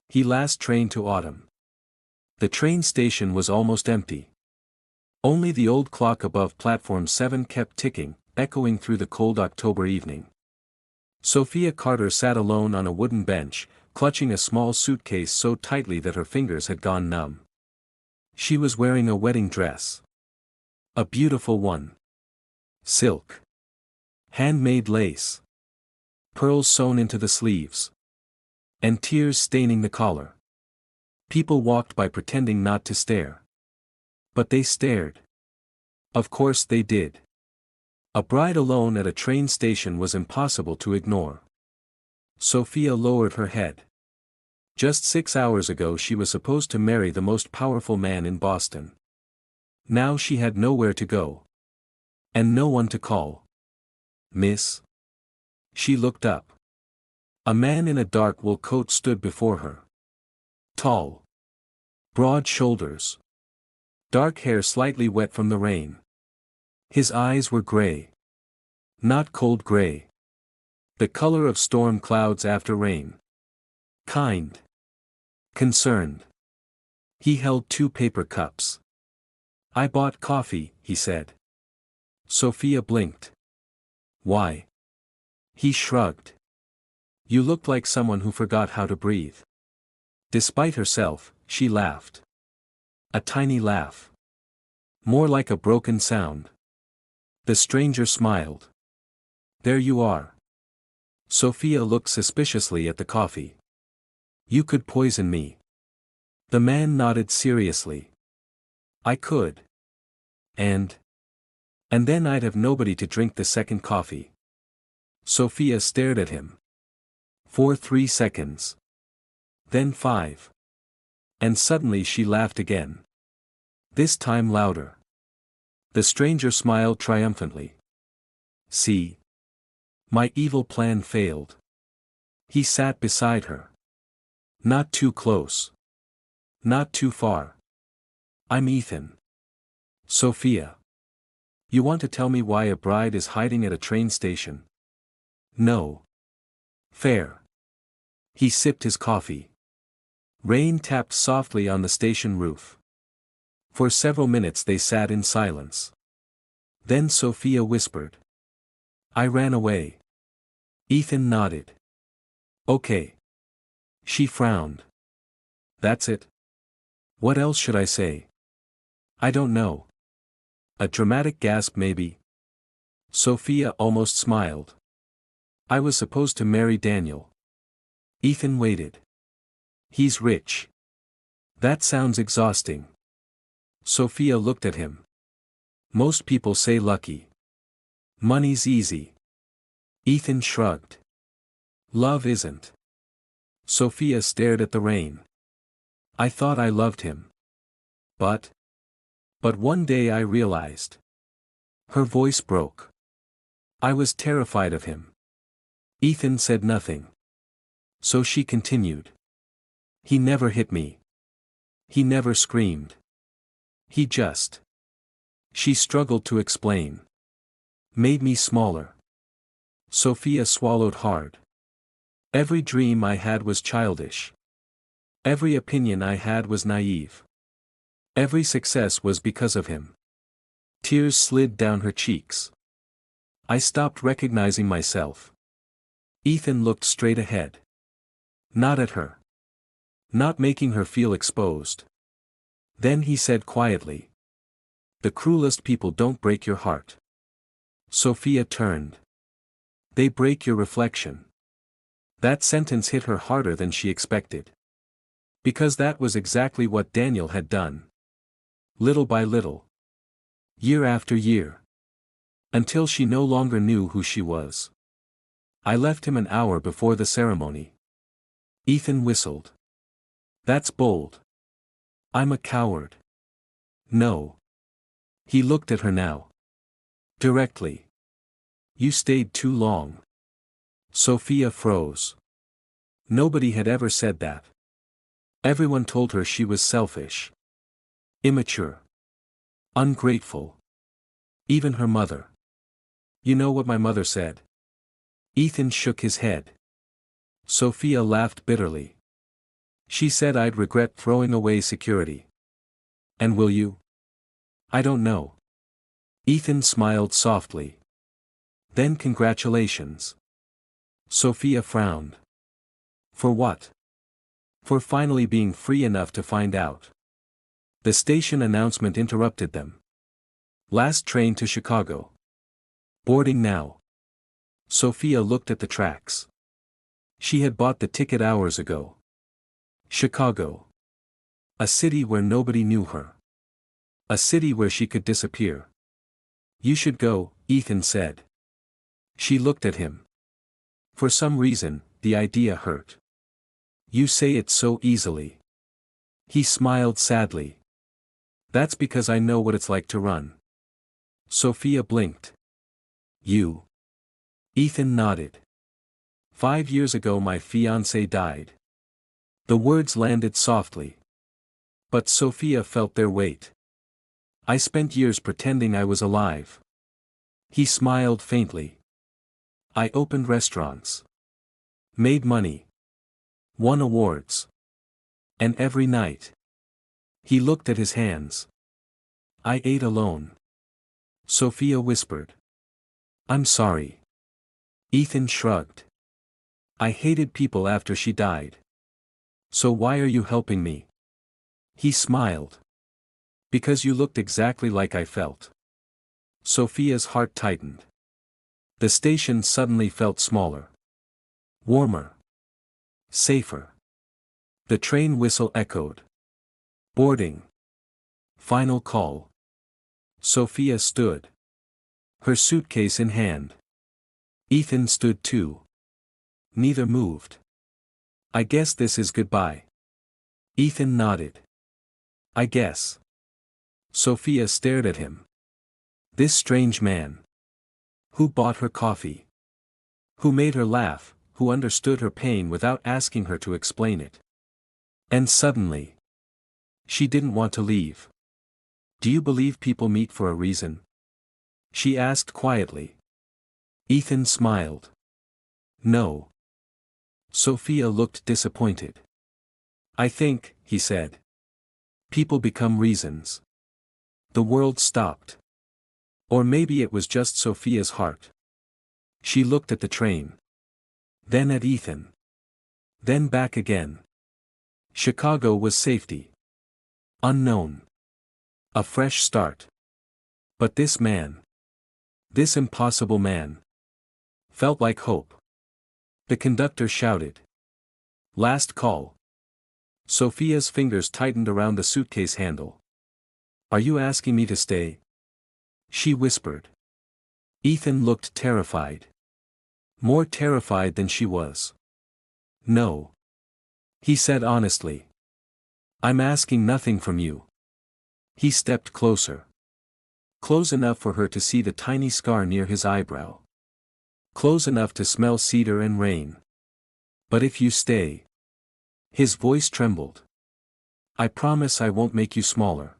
He last train to autumn. The train station was almost empty. Only the old clock above platform 7 kept ticking, echoing through the cold October evening. Sophia Carter sat alone on a wooden bench, clutching a small suitcase so tightly that her fingers had gone numb. She was wearing a wedding dress. A beautiful one. Silk. Handmade lace. Pearls sewn into the sleeves. And tears staining the collar. People walked by pretending not to stare. But they stared. Of course they did. A bride alone at a train station was impossible to ignore. Sophia lowered her head. Just 6 hours ago she was supposed to marry the most powerful man in Boston. Now she had nowhere to go. And no one to call. Miss? She looked up. A man in a dark wool coat stood before her. Tall. Broad shoulders. Dark hair slightly wet from the rain. His eyes were gray. Not cold gray. The color of storm clouds after rain. Kind. Concerned. He held 2 paper cups. I bought coffee, he said. Sophia blinked. Why? He shrugged. You looked like someone who forgot how to breathe. Despite herself, she laughed. A tiny laugh. More like a broken sound. The stranger smiled. There you are. Sophia looked suspiciously at the coffee. You could poison me. The man nodded seriously. I could. And then I'd have nobody to drink the second coffee. Sophia stared at him. For 3 seconds. Then 5. And suddenly she laughed again. This time louder. The stranger smiled triumphantly. See? My evil plan failed. He sat beside her. Not too close. Not too far. I'm Ethan. Sophia. You want to tell me why a bride is hiding at a train station? No. Fair. He sipped his coffee. Rain tapped softly on the station roof. For several minutes they sat in silence. Then Sophia whispered. I ran away. Ethan nodded. Okay. She frowned. That's it? What else should I say? I don't know. A dramatic gasp maybe. Sophia almost smiled. I was supposed to marry Daniel. Ethan waited. He's rich. That sounds exhausting. Sophia looked at him. Most people say lucky. Money's easy. Ethan shrugged. Love isn't. Sophia stared at the rain. I thought I loved him. But one day I realized. Her voice broke. I was terrified of him. Ethan said nothing. So she continued. He never hit me. He never screamed. He just. She struggled to explain. Made me smaller. Sophia swallowed hard. Every dream I had was childish. Every opinion I had was naive. Every success was because of him. Tears slid down her cheeks. I stopped recognizing myself. Ethan looked straight ahead. Not at her. Not making her feel exposed. Then he said quietly. The cruelest people don't break your heart. Sophia turned. They break your reflection. That sentence hit her harder than she expected. Because that was exactly what Daniel had done. Little by little. Year after year. Until she no longer knew who she was. I left him an hour before the ceremony. Ethan whistled. That's bold. I'm a coward. No. He looked at her now. Directly. You stayed too long. Sophia froze. Nobody had ever said that. Everyone told her she was selfish. Immature. Ungrateful. Even her mother. You know what my mother said? Ethan shook his head. Sophia laughed bitterly. She said I'd regret throwing away security. And will you? I don't know. Ethan smiled softly. Then congratulations. Sophia frowned. For what? For finally being free enough to find out. The station announcement interrupted them. Last train to Chicago. Boarding now. Sophia looked at the tracks. She had bought the ticket hours ago. Chicago. A city where nobody knew her. A city where she could disappear. You should go, Ethan said. She looked at him. For some reason, the idea hurt. You say it so easily. He smiled sadly. That's because I know what it's like to run. Sophia blinked. You. Ethan nodded. 5 years ago my fiancé died. The words landed softly. But Sophia felt their weight. I spent years pretending I was alive. He smiled faintly. I opened restaurants. Made money. Won awards. And every night. He looked at his hands. I ate alone. Sophia whispered. I'm sorry. Ethan shrugged. I hated people after she died. So why are you helping me? He smiled. Because you looked exactly like I felt. Sophia's heart tightened. The station suddenly felt smaller. Warmer. Safer. The train whistle echoed. Boarding. Final call. Sophia stood. Her suitcase in hand. Ethan stood too. Neither moved. I guess this is goodbye. Ethan nodded. I guess. Sophia stared at him. This strange man. Who bought her coffee? Who made her laugh, who understood her pain without asking her to explain it? And suddenly. She didn't want to leave. Do you believe people meet for a reason? She asked quietly. Ethan smiled. No. Sophia looked disappointed. I think, he said. People become reasons. The world stopped. Or maybe it was just Sophia's heart. She looked at the train. Then at Ethan. Then back again. Chicago was safety. Unknown. A fresh start. But this man. This impossible man. Felt like hope. The conductor shouted. Last call. Sophia's fingers tightened around the suitcase handle. Are you asking me to stay? She whispered. Ethan looked terrified. More terrified than she was. No. He said honestly. I'm asking nothing from you. He stepped closer. Close enough for her to see the tiny scar near his eyebrow. Close enough to smell cedar and rain. But if you stay. His voice trembled. I promise I won't make you smaller.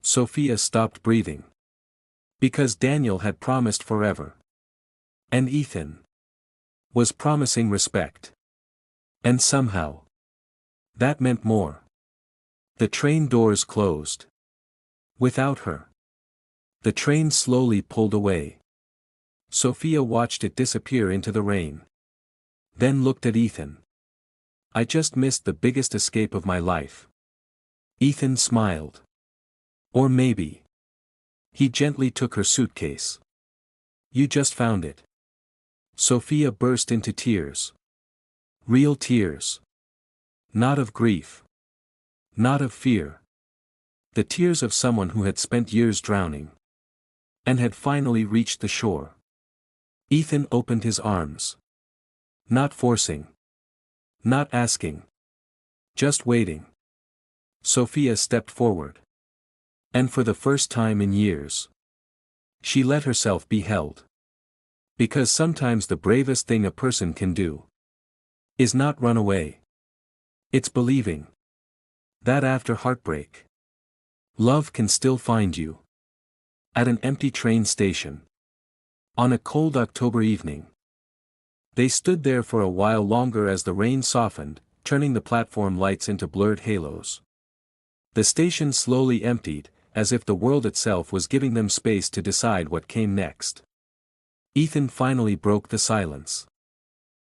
Sophia stopped breathing. Because Daniel had promised forever. And Ethan was promising respect. And somehow. That meant more. The train doors closed. Without her. The train slowly pulled away. Sophia watched it disappear into the rain. Then looked at Ethan. I just missed the biggest escape of my life. Ethan smiled. Or maybe. He gently took her suitcase. You just found it. Sophia burst into tears. Real tears. Not of grief. Not of fear. The tears of someone who had spent years drowning. And had finally reached the shore. Ethan opened his arms. Not forcing. Not asking. Just waiting. Sophia stepped forward. And for the first time in years. She let herself be held. Because sometimes the bravest thing a person can do. Is not run away. It's believing. That after heartbreak. Love can still find you. At an empty train station. On a cold October evening. They stood there for a while longer as the rain softened, turning the platform lights into blurred halos. The station slowly emptied, as if the world itself was giving them space to decide what came next. Ethan finally broke the silence.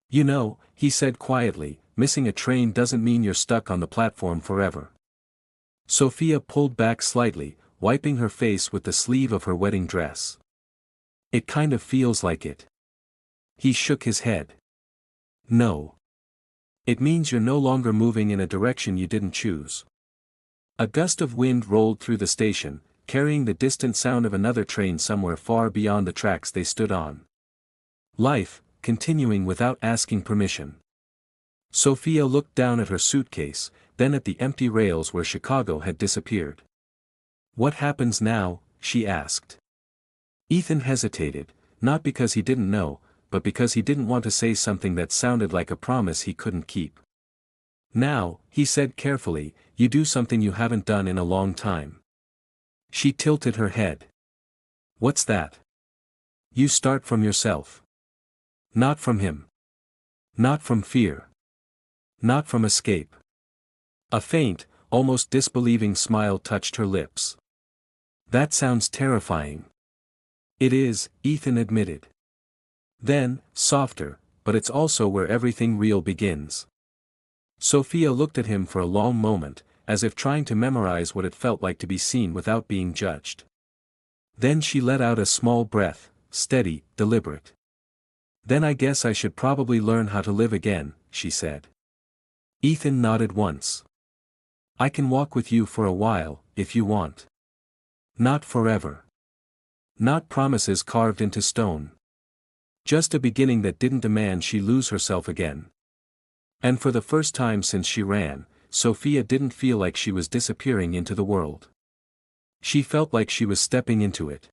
"You know," he said quietly, "missing a train doesn't mean you're stuck on the platform forever." Sophia pulled back slightly, wiping her face with the sleeve of her wedding dress. "It kind of feels like it." He shook his head. "No. It means you're no longer moving in a direction you didn't choose." A gust of wind rolled through the station, carrying the distant sound of another train somewhere far beyond the tracks they stood on. Life, continuing without asking permission. Sophia looked down at her suitcase, then at the empty rails where Chicago had disappeared. "What happens now?" she asked. Ethan hesitated, not because he didn't know, but because he didn't want to say something that sounded like a promise he couldn't keep. "Now," he said carefully, "you do something you haven't done in a long time." She tilted her head. "What's that?" "You start from yourself. Not from him. Not from fear. Not from escape." A faint, almost disbelieving smile touched her lips. "That sounds terrifying." "It is," Ethan admitted. Then, softer, "but it's also where everything real begins." Sophia looked at him for a long moment, as if trying to memorize what it felt like to be seen without being judged. Then she let out a small breath, steady, deliberate. "Then I guess I should probably learn how to live again," she said. Ethan nodded once. "I can walk with you for a while, if you want. Not forever. Not promises carved into stone. Just a beginning that didn't demand she lose herself again." And for the first time since she ran, Sophia didn't feel like she was disappearing into the world. She felt like she was stepping into it.